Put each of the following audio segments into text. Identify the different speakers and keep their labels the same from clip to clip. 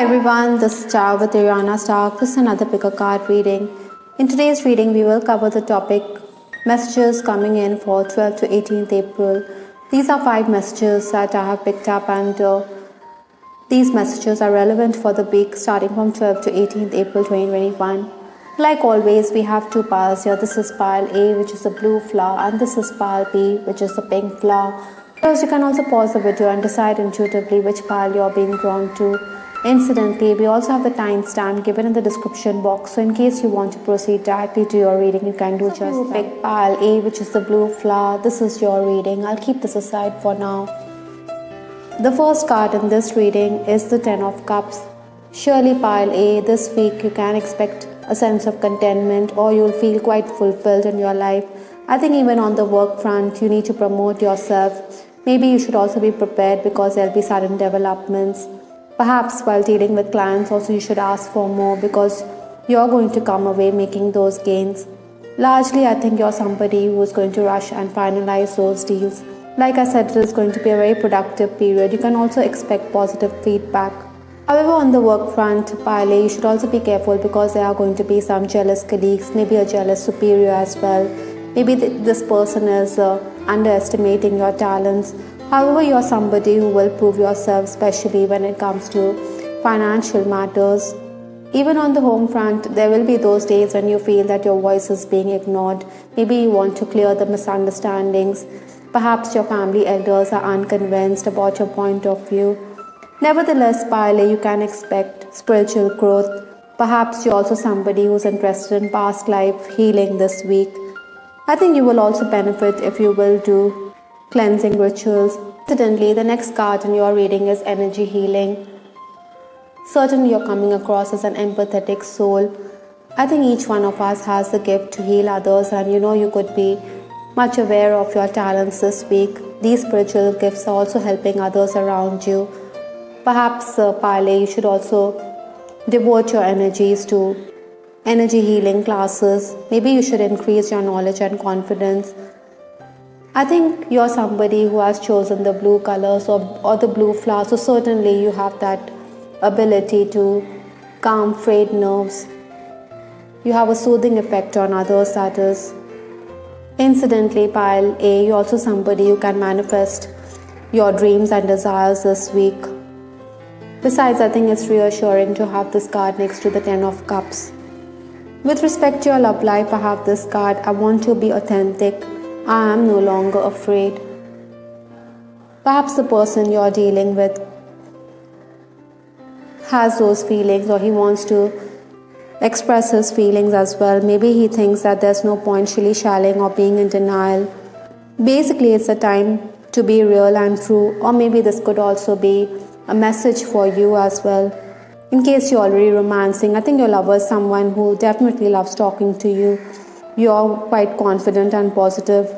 Speaker 1: everyone, this is Ciao with Ariana Stark. This is another picker card reading. In today's reading, we will cover the topic messages coming in for 12th to 18th April. These are 5 messages that I have picked up, and these messages are relevant for the week starting from 12th to 18th April 2021. Like always, we have 2 piles here. This is pile A, which is the blue flower, and this is pile B, which is the pink flower. First, you can also pause the video and decide intuitively which pile you're being drawn to. Incidentally, we also have the timestamp given in the description box, so in case you want to proceed directly to your reading, you can do just that. Pick pile A, which is the blue flower. This is your reading. I'll keep this aside for now. The first card in this reading is the Ten of Cups. Surely pile A, this week you can expect a sense of contentment, or you'll feel quite fulfilled in your life. I think even on the work front, you need to promote yourself. Maybe you should also be prepared because there'll be sudden developments. Perhaps while dealing with clients also you should ask for more because you're going to come away making those gains. Largely, I think you're somebody who is going to rush and finalize those deals. Like I said, it is going to be a very productive period. You can also expect positive feedback. However, on the work front, pile A, you should also be careful because there are going to be some jealous colleagues, maybe a jealous superior as well. Maybe this person is underestimating your talents. However, you're somebody who will prove yourself, especially when it comes to financial matters. Even on the home front, there will be those days when you feel that your voice is being ignored. Maybe you want to clear the misunderstandings. Perhaps your family elders are unconvinced about your point of view. Nevertheless, pile A, you can expect spiritual growth. Perhaps you're also somebody who's interested in past life healing this week. I think you will also benefit if you will do cleansing rituals. Incidentally, the next card in your reading is energy healing. Certainly, you're coming across as an empathetic soul. I think each one of us has the gift to heal others, and you could be much aware of your talents this week. These spiritual gifts are also helping others around you. Perhaps, pile A, you should also devote your energies to energy healing classes. Maybe you should increase your knowledge and confidence. I think you're somebody who has chosen the blue colors or the blue flower, so certainly you have that ability to calm frayed nerves. You have a soothing effect on others, that is. Incidentally, pile A, you're also somebody who can manifest your dreams and desires this week. Besides, I think it's reassuring to have this card next to the Ten of Cups. With respect to your love life, I have this card. I want to be authentic. I am no longer afraid. Perhaps the person you're dealing with has those feelings, or he wants to express his feelings as well. Maybe he thinks that there's no point shilly-shallying or being in denial. Basically, it's a time to be real and true, or maybe this could also be a message for you as well. In case you're already romancing, I think your lover is someone who definitely loves talking to you. You're quite confident and positive.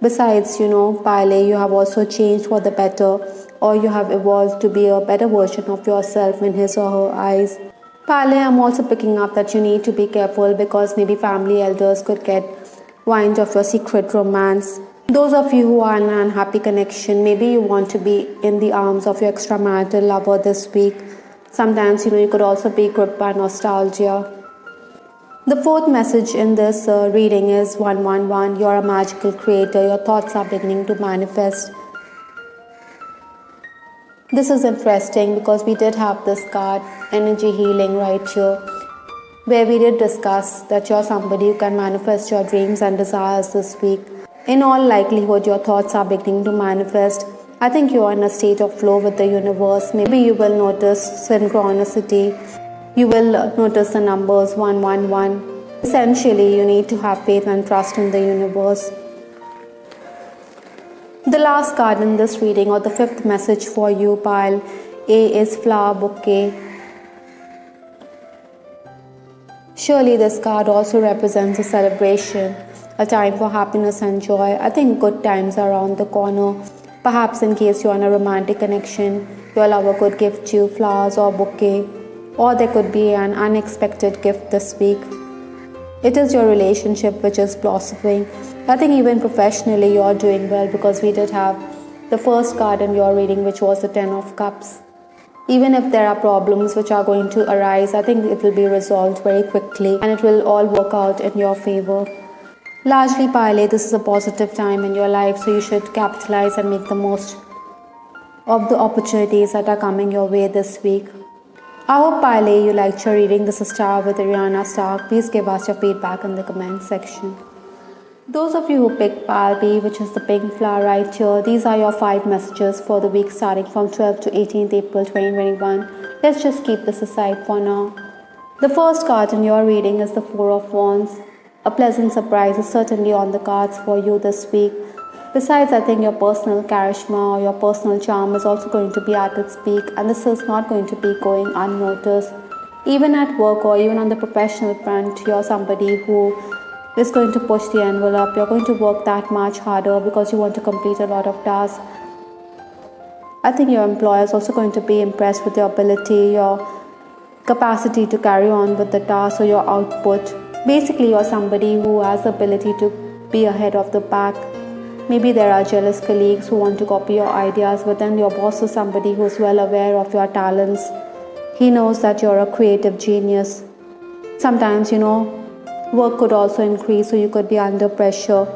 Speaker 1: Besides, pile A, you have also changed for the better, or you have evolved to be a better version of yourself in his or her eyes. Pile A, I'm also picking up that you need to be careful because maybe family elders could get wind of your secret romance. Those of you who are in an unhappy connection, maybe you want to be in the arms of your extramarital lover this week. Sometimes, you could also be gripped by nostalgia. The fourth message in this reading is 111. You're a magical creator. Your thoughts are beginning to manifest. This is interesting because we did have this card, energy healing, right here, where we did discuss that you're somebody who can manifest your dreams and desires this week. In all likelihood, your thoughts are beginning to manifest. I think you're in a state of flow with the universe. Maybe you will notice synchronicity. You will notice the numbers 111. Essentially, you need to have faith and trust in the universe. The last card in this reading, or the fifth message for you, pile A, is flower bouquet. Surely this card also represents a celebration, a time for happiness and joy. I think good times are around the corner. Perhaps in case you're in a romantic connection, your lover could gift you flowers or bouquet, or there could be an unexpected gift this week. It is your relationship which is blossoming. I think even professionally you're doing well because we did have the first card in your reading, which was the Ten of Cups. Even if there are problems which are going to arise, I think it will be resolved very quickly and it will all work out in your favor. Largely, Pile, this is a positive time in your life, so you should capitalize and make the most of the opportunities that are coming your way this week. I hope, Pile, you liked your reading. This is Star with Ariana Stark. Please give us your feedback in the comment section. Those of you who picked Pile B, which is the pink flower right here, these are your 5 messages for the week starting from 12th to 18th April 2021. Let's just keep this aside for now. The first card in your reading is the Four of Wands. A pleasant surprise is certainly on the cards for you this week. Besides, I think your personal charisma or your personal charm is also going to be at its peak, and this is not going to be going unnoticed. Even at work or even on the professional front, you're somebody who is going to push the envelope. You're going to work that much harder because you want to complete a lot of tasks. I think your employer is also going to be impressed with your ability, your capacity to carry on with the task or your output. Basically, you're somebody who has the ability to be ahead of the pack. Maybe there are jealous colleagues who want to copy your ideas, but then your boss is somebody who's well aware of your talents. He knows that you're a creative genius. Sometimes, work could also increase, so you could be under pressure.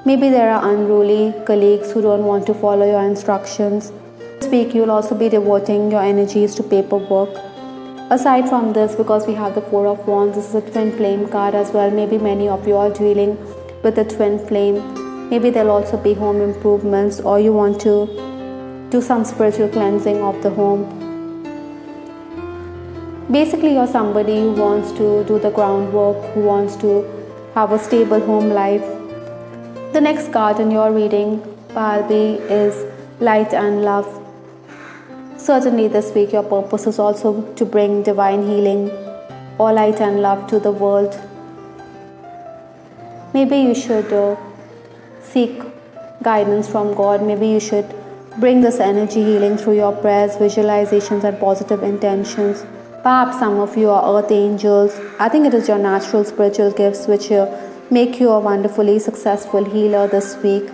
Speaker 1: Maybe there are unruly colleagues who don't want to follow your instructions. This week, you'll also be devoting your energies to paperwork. Aside from this, because we have the Four of Wands, this is a twin flame card as well. Maybe many of you are dealing with a twin flame. Maybe there'll also be home improvements, or you want to do some spiritual cleansing of the home. Basically, you're somebody who wants to do the groundwork, who wants to have a stable home life. The next card in your reading, Pile B, is Light and Love. Certainly this week your purpose is also to bring divine healing or light and love to the world. Maybe you should seek guidance from God. Maybe you should bring this energy healing through your prayers, visualizations and positive intentions. Perhaps some of you are earth angels. I think it is your natural spiritual gifts which make you a wonderfully successful healer this week.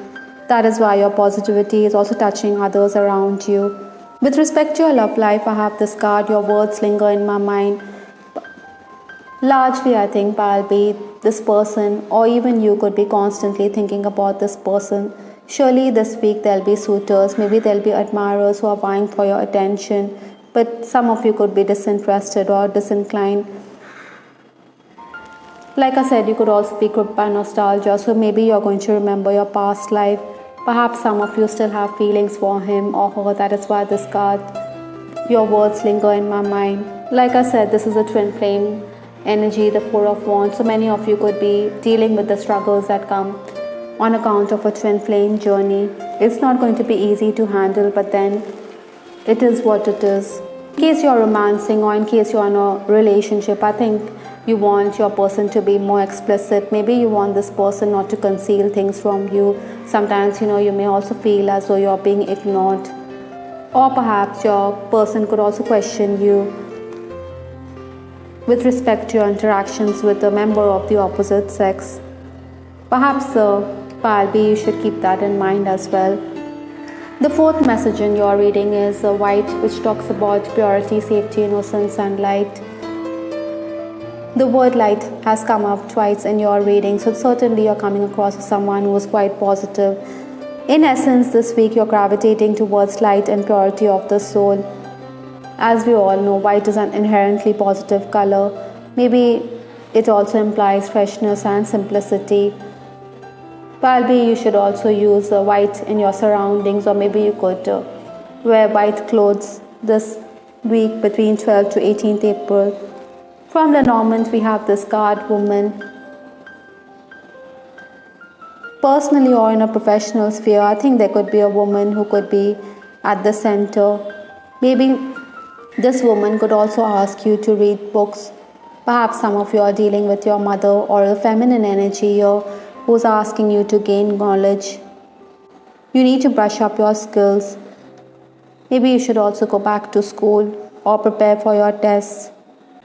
Speaker 1: That is why your positivity is also touching others around you. With respect to your love life, I have this card, Your Words Linger in My Mind. Largely, I think, Pile B, this person or even you could be constantly thinking about this person. Surely this week there'll be suitors, maybe there'll be admirers who are vying for your attention, but some of you could be disinterested or disinclined. Like I said, you could also be gripped by nostalgia, so maybe you're going to remember your past life. Perhaps some of you still have feelings for him or her. That is why this card, Your Words Linger in My Mind. Like I said, this is a twin flame energy, the Four of Wands. So many of you could be dealing with the struggles that come on account of a twin flame journey. It's not going to be easy to handle, but then it is what it is. In case you're romancing or in case you're in a relationship, I think you want your person to be more explicit. Maybe you want this person not to conceal things from you. Sometimes, you may also feel as though you're being ignored. Or perhaps your person could also question you with respect to your interactions with a member of the opposite sex. Perhaps, Pile B, you should keep that in mind as well. The fourth message in your reading is White, which talks about purity, safety, innocence, and light. The word light has come up twice in your reading, so certainly you're coming across as someone who is quite positive. In essence, this week you're gravitating towards light and purity of the soul. As we all know, white is an inherently positive color. Maybe it also implies freshness and simplicity. Probably you should also use white in your surroundings, or maybe you could wear white clothes this week between 12th to 18th April. From Lenormand, we have this card, Woman. Personally or in a professional sphere, I think there could be a woman who could be at the center. Maybe this woman could also ask you to read books. Perhaps some of you are dealing with your mother or a feminine energy here who's asking you to gain knowledge. You need to brush up your skills. Maybe you should also go back to school or prepare for your tests.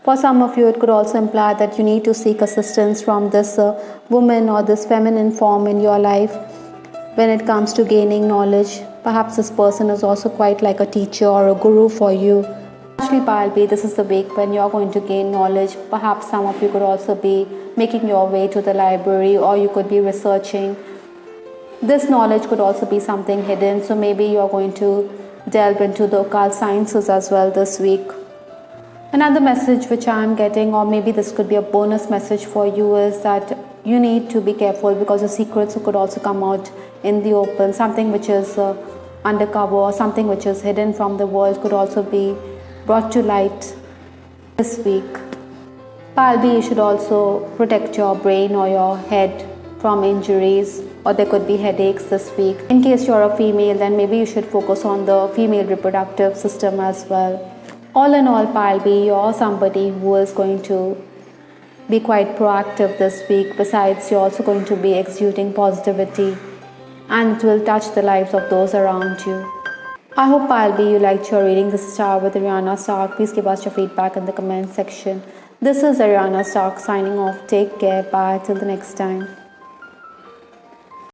Speaker 1: For some of you, it could also imply that you need to seek assistance from this woman or this feminine form in your life when it comes to gaining knowledge. Perhaps this person is also quite like a teacher or a guru for you. Actually, Pile B, this is the week when you're going to gain knowledge. Perhaps some of you could also be making your way to the library, or you could be researching. This knowledge could also be something hidden, so maybe you're going to delve into the occult sciences as well this week. Another message which I'm getting, or maybe this could be a bonus message for you, is that you need to be careful because the secrets could also come out in the open. Something which is undercover or something which is hidden from the world could also be brought to light this week. Pile B, you should also protect your brain or your head from injuries, or there could be headaches this week. In case you're a female, then maybe you should focus on the female reproductive system as well. All in all, Pile B, you're somebody who is going to be quite proactive this week. Besides, you're also going to be exuding positivity, and it will touch the lives of those around you. I hope, Pile B, you liked your reading. This is Star with Ariana Stark. Please give us your feedback in the comment section. This is Ariana Stark signing off. Take care. Bye. Till the next time.